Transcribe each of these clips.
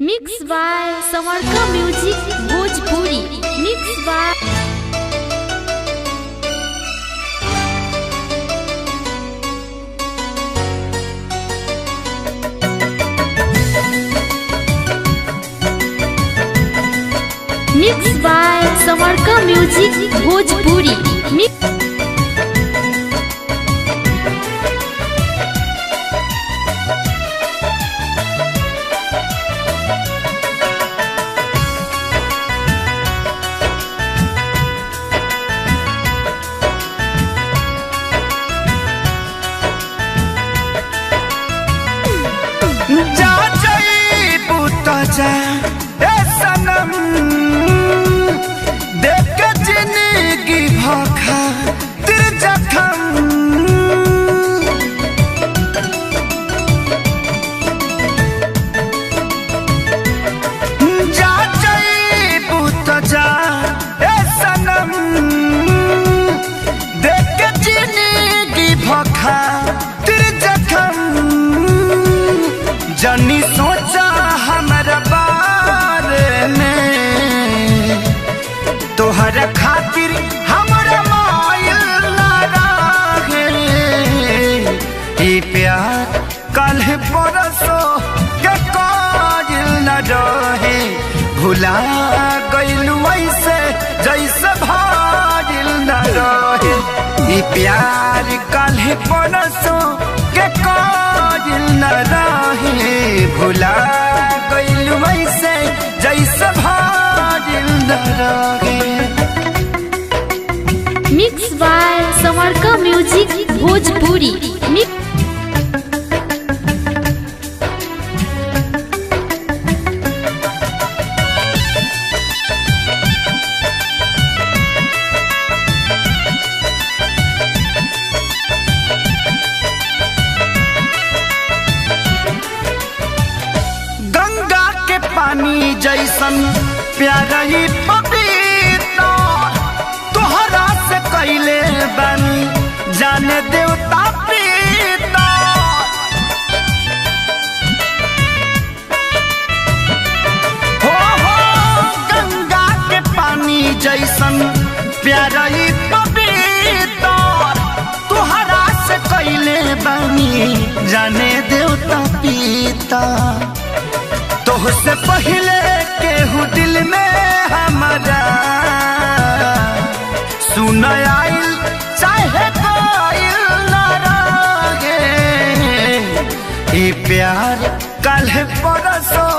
Mix by Samarka music Bhojpuri. Mix by Samarka music Bhojpuri. जा जईबू त जा ए सनम, देख के जिंदगी भखा तिर जखम। जा जईबू त जा ए सनम, देख के जिंदगी भखा तिर जखम। जनी सोचा हमारा बारे में, तोहर खातिर हमारा मायल ना रहे। ई प्यार कल परसों के कायल न रहे, भुला गइल वैसे जैसे भागिल न रहे। ई प्यार कल परसों के कायल न रहे, भुला गइल वैसे जैसे भागिल न रहे। Mix by Samarka music Bhojpuri. Ganga के पानी जैसन प्यारा ही पपीता, तोहरा से कैले बनी जाने देवता प्रीता। हो गंगा के पानी जैसन प्यारा ही पपीता, तोहरा से कैले बनी जाने देवता पीता। तोहसे पहले केहू दिल में हमारा सुन आइल चाहे कोइल ना रहे। ई प्यार कल परसों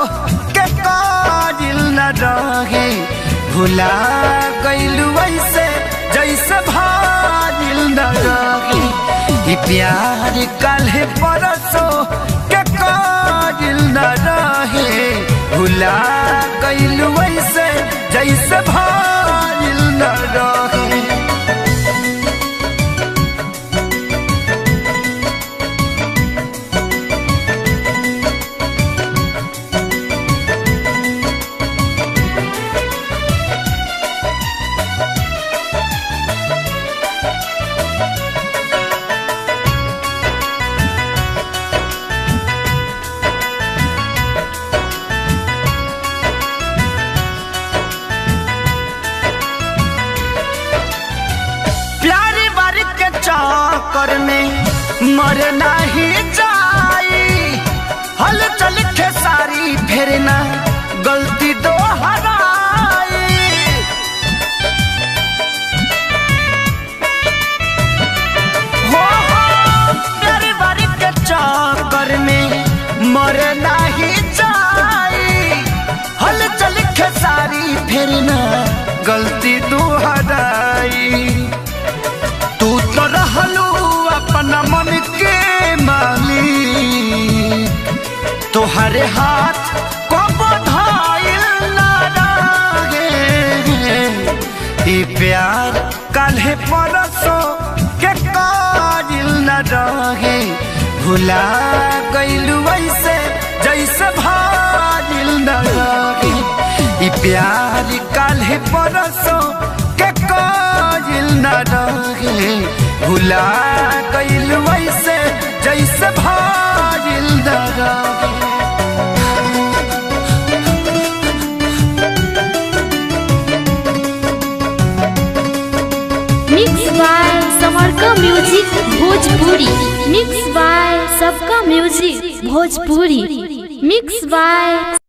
के कायल न रहे, भुला गइल वैसे जैसे भागिल न रहे। ई प्यार कल परसों के कायल न रहे, भुला गइल वैसे जैसे भागिल न रहे। चक्कर में मर नहीं जाई, हल चल के सारी फिर ना गलती दोहराई। हो प्यारी बारी के चक्कर में मर नहीं जाई, हल चल के सारी फिर ना गलती दोहराई। तू तो रहलू अपना मन के मालिक, तोहरे हाथ को बधाइल ना रहे। ई प्यार काल्हे परसों के कायल न रहे, भुला गइल वैसे जैसे भागिल न रहे। ई प्यार काल्हे परसों के कायल न रहे, भुला गइल वैसे जैसे भागिल न रहे। सबका म्यूजिक भोजपुरी मिक्स बाय सबका म्यूजिक भोजपुरी मिक्स बाय